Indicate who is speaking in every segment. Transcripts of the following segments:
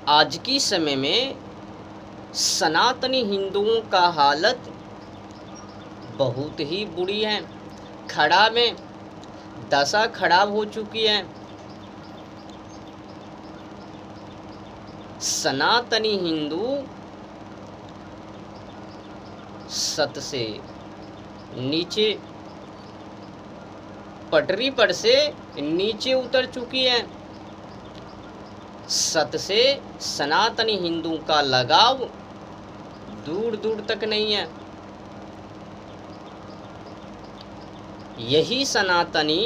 Speaker 1: आज की समय में सनातनी हिंदुओं का हालत बहुत ही बुरी है। खराब में दशा खराब हो चुकी है। सनातनी हिंदू सत से नीचे, पटरी पर से नीचे उतर चुकी है। सत से सनातनी हिंदू का लगाव दूर दूर तक नहीं है। यही सनातनी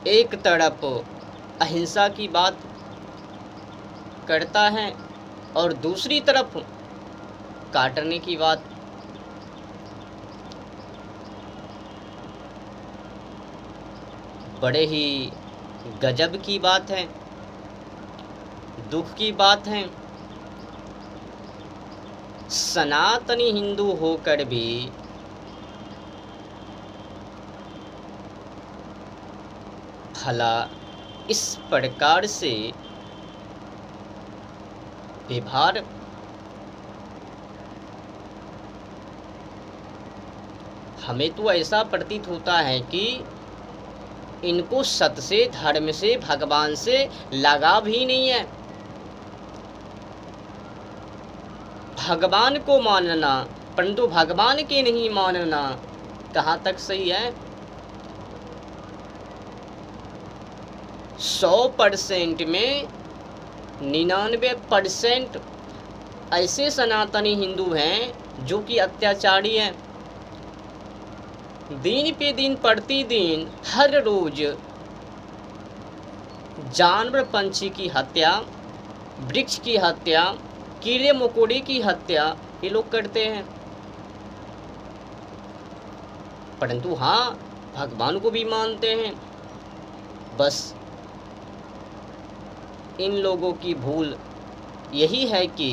Speaker 1: एक तरफ अहिंसा की बात करता है और दूसरी तरफ काटने की बात। बड़े ही गजब की बात है, दुख की बात है। सनातनी हिंदू होकर भी भला इस प्रकार से व्यवहार हमें तो ऐसा प्रतीत होता है कि इनको सत से, धर्म से, भगवान से लगाव ही नहीं है। भगवान को मानना परंतु भगवान के नहीं मानना कहाँ तक सही है? 100% में 99% ऐसे सनातनी हिंदू हैं जो कि अत्याचारी हैं। दिन पे दिन, प्रतिदिन, हर रोज जानवर पंछी की हत्या, वृक्ष की हत्या, कीड़े मकोड़े की हत्या ये लोग करते हैं। परंतु हाँ, भगवान को भी मानते हैं। बस इन लोगों की भूल यही है कि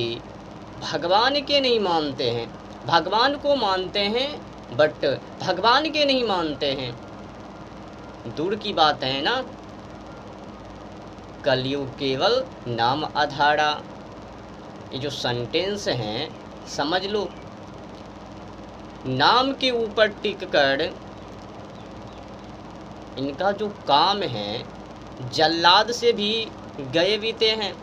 Speaker 1: भगवान के नहीं मानते हैं। भगवान को मानते हैं बट भगवान के नहीं मानते हैं। दूर की बात है ना। कलयुग केवल नाम आधारा, ये जो सेंटेंस हैं समझ लो। नाम के ऊपर टिक कर इनका जो काम है जल्लाद से भी गए बीते हैं।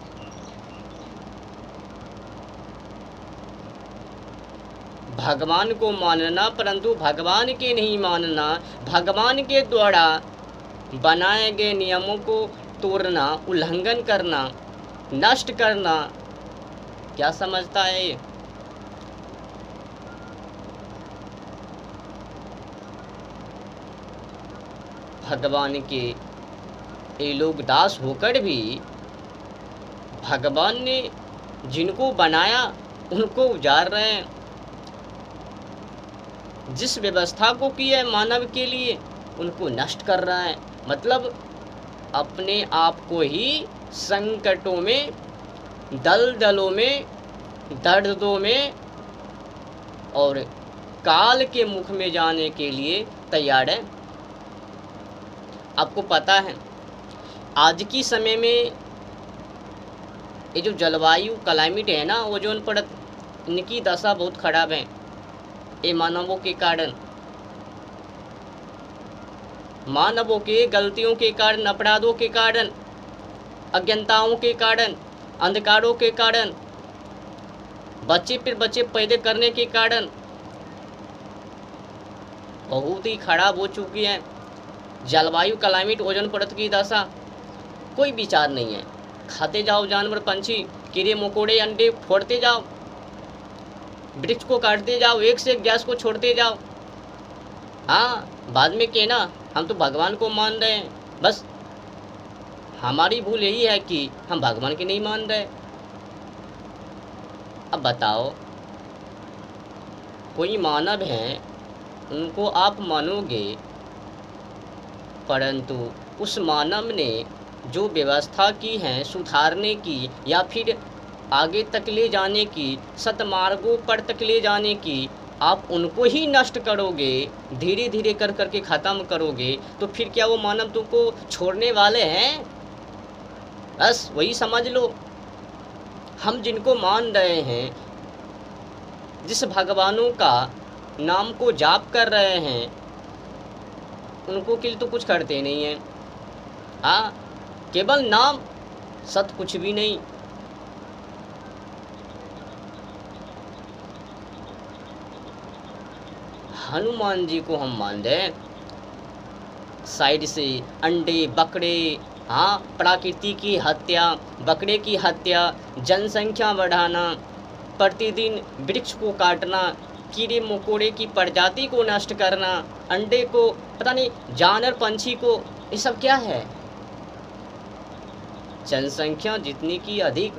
Speaker 1: भगवान को मानना परंतु भगवान के नहीं मानना, भगवान के द्वारा बनाए गए नियमों को तोड़ना, उल्लंघन करना, नष्ट करना, क्या समझता है ये? भगवान के ये लोग दास होकर भी भगवान ने जिनको बनाया उनको उजाड़ रहे हैं। जिस व्यवस्था को की है मानव के लिए उनको नष्ट कर रहा है। मतलब अपने आप को ही संकटों में, दलदलों में, दर्दों में और काल के मुख में जाने के लिए तैयार है। आपको पता है आज की समय में ये जो जलवायु क्लाइमेट है ना, ओजोन परत, इनकी दशा बहुत खराब है। ये मानवों के कारण, मानवों के गलतियों के कारण, अपराधों के कारण, अज्ञानताओं के कारण, अंधकारों के कारण, बच्चे फिर बच्चे पैदा करने के कारण बहुत ही खराब हो चुकी है। जलवायु क्लाइमेट, ओजोन परत की दशा कोई विचार नहीं है। खाते जाओ जानवर पंछी, कीड़े मकोड़े, अंडे फोड़ते जाओ, वृक्ष को काटते जाओ, एक से एक गैस को छोड़ते जाओ। हाँ, बाद में कहना हम तो भगवान को मान रहे हैं। बस हमारी भूल यही है कि हम भगवान के नहीं मान रहे। अब बताओ, कोई मानव है उनको आप मानोगे, परंतु उस मानव ने जो व्यवस्था की है सुधारने की या फिर आगे तक ले जाने की, सतमार्गों पर तक ले जाने की, आप उनको ही नष्ट करोगे, धीरे धीरे कर करके ख़त्म करोगे, तो फिर क्या वो मानव तुमको छोड़ने वाले हैं? बस वही समझ लो। हम जिनको मान रहे हैं, जिस भगवानों का नाम को जाप कर रहे हैं, उनको के लिए तो कुछ करते नहीं हैं। हाँ, केवल नाम, सत कुछ भी नहीं। हनुमान जी को हम मान रहे हैं, साइड से अंडे बकरे, हाँ, प्रकृति की हत्या, बकरे की हत्या, जनसंख्या बढ़ाना, प्रतिदिन वृक्ष को काटना, कीड़े मकोड़े की प्रजाति को नष्ट करना, अंडे को, पता नहीं जानवर पंछी को, ये सब क्या है? जनसंख्या जितनी की अधिक,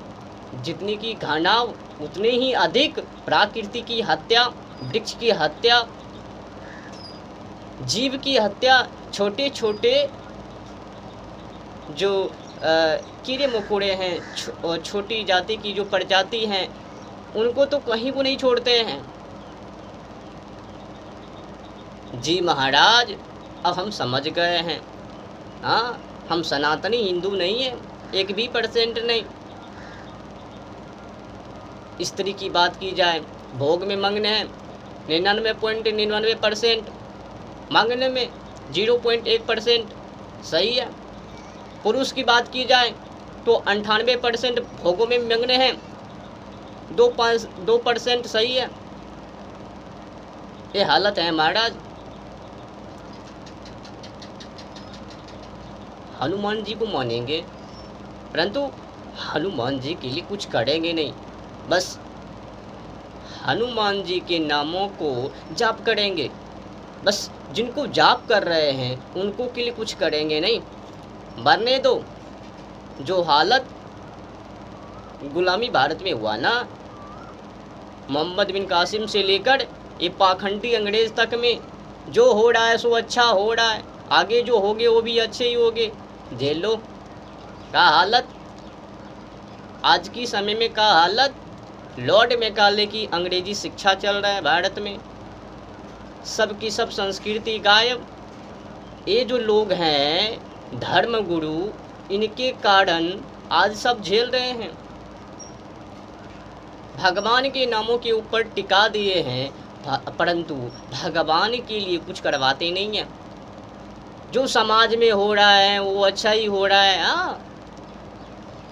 Speaker 1: जितनी की घनाव उतने ही अधिक प्रकृति की हत्या, वृक्ष की हत्या, जीव की हत्या, छोटे छोटे जो कीड़े मकोड़े हैं, छोटी जाति की जो प्रजाति हैं, उनको तो कहीं को नहीं छोड़ते हैं। जी महाराज, अब हम समझ गए हैं। हाँ, हम सनातनी हिंदू नहीं हैं, 1% भी नहीं। स्त्री की बात की जाए, भोग में मग्न है 99.99%, मांगने में 0.1% सही है। पुरुष की बात की जाए तो 98% भोगों में मग्न हैं, 2% सही है। ये हालत है महाराज। हनुमान जी को मानेंगे, परंतु हनुमान जी के लिए कुछ करेंगे नहीं, बस हनुमान जी के नामों को जाप करेंगे, बस जिनको जाप कर रहे हैं उनको के लिए कुछ करेंगे नहीं। मरने दो। जो हालत गुलामी भारत में हुआ ना, मोहम्मद बिन कासिम से लेकर ये पाखंडी अंग्रेज तक में, जो हो रहा है सो अच्छा हो रहा है, आगे जो होगे वो भी अच्छे ही होगे। झेल लो। का हालत आज की समय में, का हालत लॉर्ड मैकाले की अंग्रेजी शिक्षा चल रहा है भारत में, सब की सब संस्कृति गायब। ये जो लोग हैं धर्म गुरु, इनके कारण आज सब झेल रहे हैं। भगवान के नामों के ऊपर टिका दिए हैं, परंतु भगवान के लिए कुछ करवाते नहीं हैं। जो समाज में हो रहा है वो अच्छा ही हो रहा है। हाँ,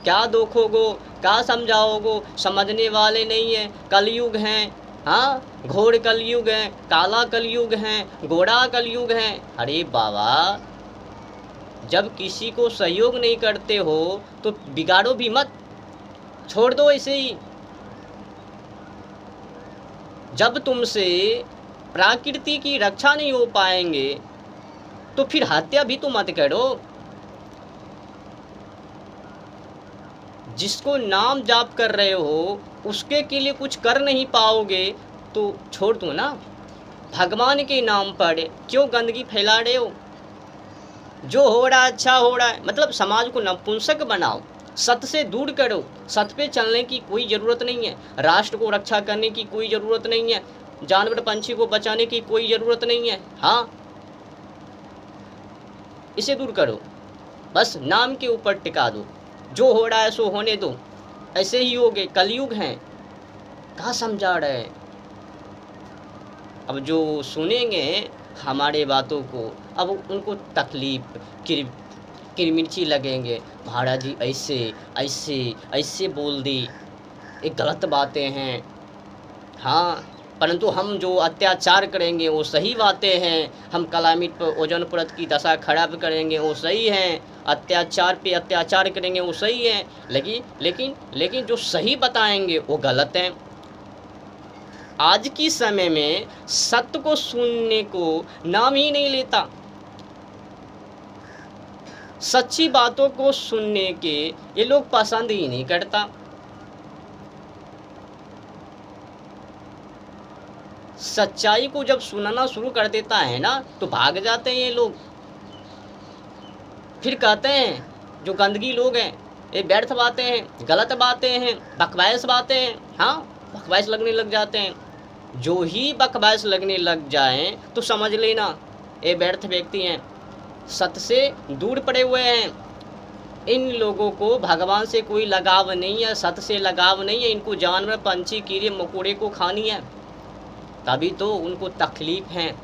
Speaker 1: क्या देखोगो, क्या समझाओगो, समझने वाले नहीं है। कलयुग हैं, हाँ, घोर कलयुग है, काला कलयुग है, गोरा कलयुग है। अरे बाबा, जब किसी को सहयोग नहीं करते हो तो बिगाड़ो भी मत, छोड़ दो ऐसे ही। जब तुमसे प्रकृति की रक्षा नहीं हो पाएंगे तो फिर हत्या भी तो मत करो। जिसको नाम जाप कर रहे हो उसके के लिए कुछ कर नहीं पाओगे तो छोड़ दो ना। भगवान के नाम पर क्यों गंदगी फैला रहे हो? जो हो रहा है अच्छा हो रहा है, मतलब समाज को नपुंसक बनाओ, सत्य से दूर करो। सत्य पे चलने की कोई ज़रूरत नहीं है, राष्ट्र को रक्षा करने की कोई ज़रूरत नहीं है, जानवर पंछी को बचाने की कोई ज़रूरत नहीं है। हाँ, इसे दूर करो, बस नाम के ऊपर टिका दो। जो हो रहा है सो होने दो, ऐसे ही होगे। कलयुग हैं, कहाँ समझा रहे हैं। अब जो सुनेंगे हमारे बातों को, अब उनको तकलीफ किरमिर्ची लगेंगे। महाराज जी ऐसे ऐसे ऐसे बोल दी, ये गलत बातें हैं। हाँ, परंतु हम जो अत्याचार करेंगे वो सही बातें हैं। हम क्लाइमेट पर ओजोन परत की दशा खराब करेंगे वो सही है, अत्याचार पे अत्याचार करेंगे वो सही है। लेकिन जो सही बताएंगे वो गलत हैं। आज की समय में सत्य को सुनने को नाम ही नहीं लेता। सच्ची बातों को सुनने के ये लोग पसंद ही नहीं करता। सच्चाई को जब सुनाना शुरू कर देता है ना तो भाग जाते हैं ये लोग। फिर कहते हैं जो गंदगी लोग हैं ये व्यर्थ बातें हैं, गलत बातें हैं, बकवास बातें हैं। हाँ, बकवास लगने लग जाते हैं। जो ही बकवास लगने लग जाएं तो समझ लेना ये व्यर्थ व्यक्ति हैं, सत्य से दूर पड़े हुए हैं। इन लोगों को भगवान से कोई लगाव नहीं है, सत से लगाव नहीं है, इनको जानवर पंछी कीड़े मकोड़े को खानी है, तभी तो उनको तकलीफ है,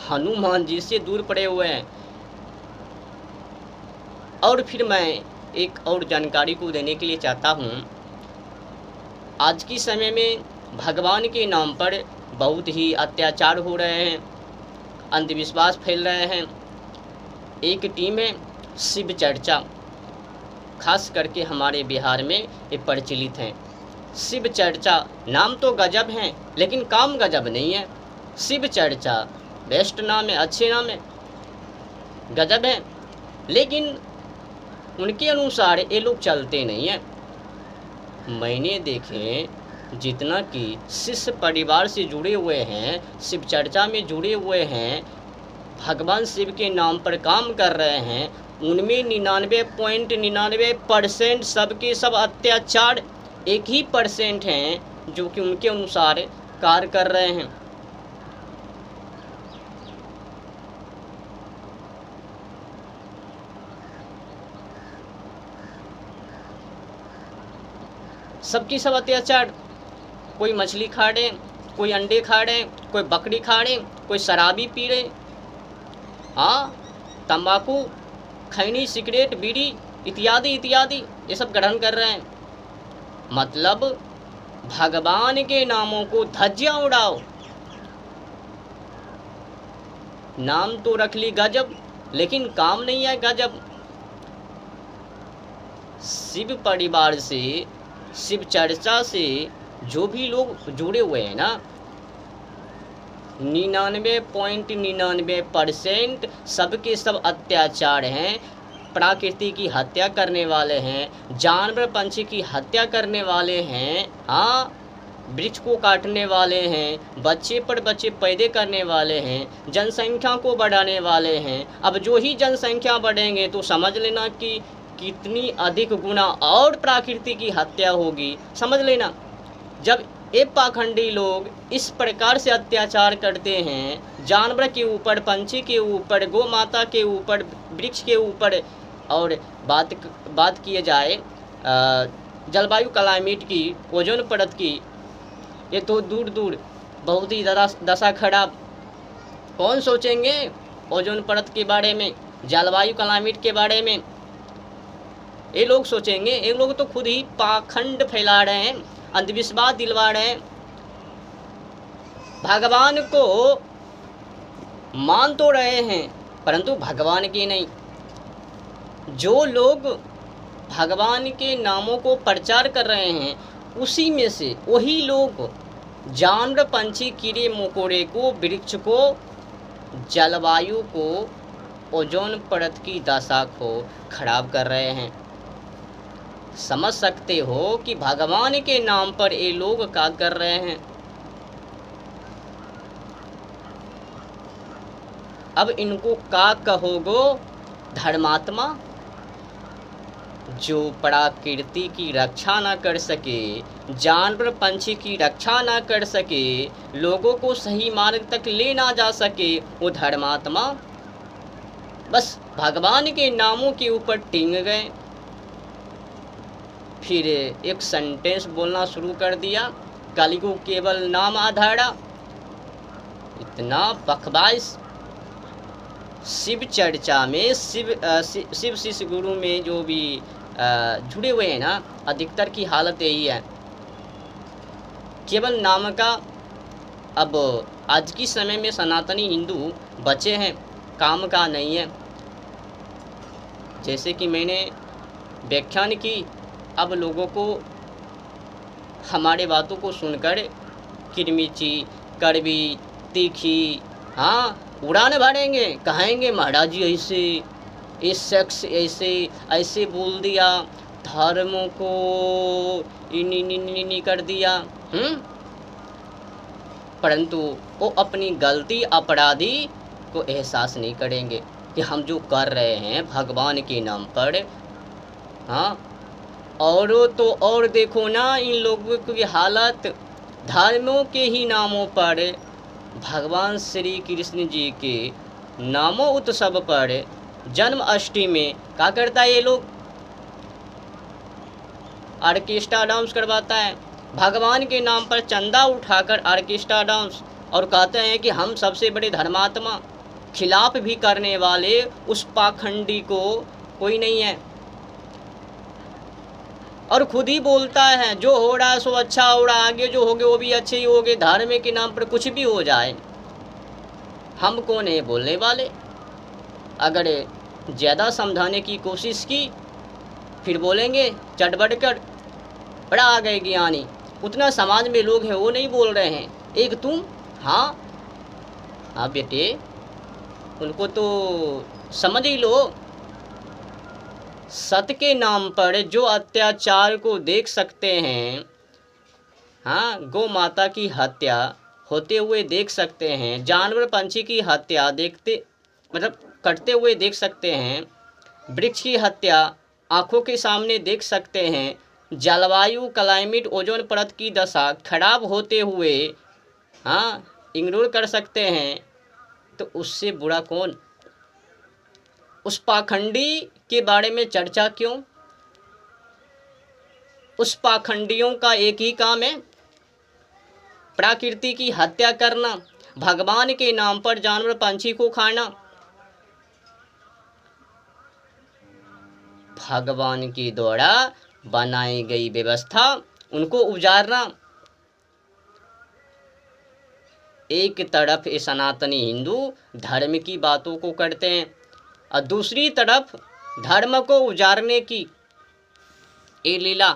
Speaker 1: हनुमान जी से दूर पड़े हुए हैं। और फिर मैं एक और जानकारी को देने के लिए चाहता हूँ। आज के समय में भगवान के नाम पर बहुत ही अत्याचार हो रहे हैं, अंधविश्वास फैल रहे हैं। एक टीम है शिव चर्चा, खास करके हमारे बिहार में ये प्रचलित हैं। शिव चर्चा नाम तो गजब हैं, लेकिन काम गजब नहीं है। शिव चर्चा बेस्ट नाम है, अच्छे नाम है, गजब है, लेकिन उनके अनुसार ये लोग चलते नहीं हैं। मैंने देखे जितना कि शिष्य परिवार से जुड़े हुए हैं, शिव चर्चा में जुड़े हुए हैं, भगवान शिव के नाम पर काम कर रहे हैं, उनमें 99.99% सबके सब अत्याचार, एक ही % हैं जो कि उनके अनुसार कार्य कर रहे हैं। सबकी सब अत्याचार, कोई मछली खा रहे, कोई अंडे खा रहे, कोई बकरी खा रहे, कोई शराबी पी रहे, हाँ, तंबाकू, खैनी, सिगरेट, बीड़ी इत्यादि इत्यादि ये सब ग्रहण कर रहे हैं। मतलब भगवान के नामों को धज्जियां उड़ाओ, नाम तो रख ली गजब, लेकिन काम नहीं है गजब। शिव परिवार से, शिव चर्चा से जो भी लोग जुड़े हुए हैं ना, 99.99% सबके सब अत्याचार हैं, प्रकृति की हत्या करने वाले हैं, जानवर पंछी की हत्या करने वाले हैं, हाँ, वृक्ष को काटने वाले हैं, बच्चे पर बच्चे पैदा करने वाले हैं, जनसंख्या को बढ़ाने वाले हैं। अब जो ही जनसंख्या बढ़ेंगे तो समझ लेना कि कितनी अधिक गुना और प्रकृति की हत्या होगी, समझ लेना। जब ये पाखंडी लोग इस प्रकार से अत्याचार करते हैं जानवर के ऊपर, पंछी के ऊपर, गौ माता के ऊपर, वृक्ष के ऊपर, और बात किए जाए जलवायु क्लाइमेट की, ओजोन परत की, ये तो दूर दूर बहुत ही दशा खराब। कौन सोचेंगे ओजोन परत के बारे में, जलवायु क्लाइमेट के बारे में? ये लोग सोचेंगे? ये लोग तो खुद ही पाखंड फैला रहे हैं, अंधविश्वास दिलवा रहे हैं। भगवान को मान तो रहे हैं परंतु भगवान की नहीं। जो लोग भगवान के नामों को प्रचार कर रहे हैं उसी में से वही लोग जानवर, पंछी, कीड़े मकोड़े को, वृक्ष को, जलवायु को, ओजोन परत की दशा को खराब कर रहे हैं। समझ सकते हो कि भगवान के नाम पर ये लोग क्या कर रहे हैं। अब इनको क्या कहोगो? धर्मात्मा। जो प्रकृति की रक्षा ना कर सके, जानवर पंछी की रक्षा ना कर सके, लोगों को सही मार्ग तक ले ना जा सके, वो धर्मात्मा। बस भगवान के नामों के ऊपर टिंग गए, फिर एक सेंटेंस बोलना शुरू कर दिया, कलि को केवल नाम आधारा। इतना बकवास। शिव चर्चा में, शिव शिष्य गुरु में जो भी जुड़े हुए हैं ना, अधिकतर की हालत यही है, केवल नाम का। अब आज की समय में सनातनी हिंदू बचे हैं, काम का नहीं है। जैसे कि मैंने व्याख्यान की, अब लोगों को हमारे बातों को सुनकर किरमिची, कड़वी, तीखी, हाँ, उड़ान भरेंगे, कहेंगे महाराज जी ऐसे, इस शख्स ऐसे बोल दिया, धर्मों को इनी कर दिया। परंतु वो अपनी गलती, अपराधी को एहसास नहीं करेंगे कि हम जो कर रहे हैं भगवान के नाम पर, हाँ। और तो और देखो ना इन लोगों की हालत, धर्मों के ही नामों पर, भगवान श्री कृष्ण जी के नामों उत्सव पर जन्माष्टमी में क्या करता है ये लोग, ऑर्केस्ट्रा डांस करवाता है। भगवान के नाम पर चंदा उठाकर ऑर्केस्ट्रा डांस, और कहते हैं कि हम सबसे बड़े धर्मात्मा, खिलाफ भी करने वाले उस पाखंडी को कोई नहीं है। और खुद ही बोलता है जो हो रहा है सो अच्छा हो रहा, आगे जो होगे वो भी अच्छे ही होगे, धर्म के नाम पर कुछ भी हो जाए, हम कौन है बोलने वाले। अगर ज़्यादा समझाने की कोशिश की फिर बोलेंगे चट बढ़ कर बड़ा आ गए ज्ञानी। उतना समाज में लोग हैं वो नहीं बोल रहे हैं, एक तुम। हाँ हाँ बेटे, उनको तो समझ ही लो। सत्य के नाम पर जो अत्याचार को देख सकते हैं, हाँ, गौ माता की हत्या होते हुए देख सकते हैं, जानवर पंछी की हत्या देखते मतलब करते हुए देख सकते हैं, वृक्ष की हत्या आँखों के सामने देख सकते हैं, जलवायु क्लाइमेट ओजोन परत की दशा खराब होते हुए हाँ इग्नोर कर सकते हैं, तो उससे बुरा कौन। उस पाखंडी के बारे में चर्चा क्यों। उस पाखंडियों का एक ही काम है, प्रकृति की हत्या करना, भगवान के नाम पर जानवर पंछी को खाना, भगवान के द्वारा बनाई गई व्यवस्था उनको उजारना। एक तरफ ये सनातनी हिंदू धर्म की बातों को करते हैं और दूसरी तरफ धर्म को उजारने की ये लीला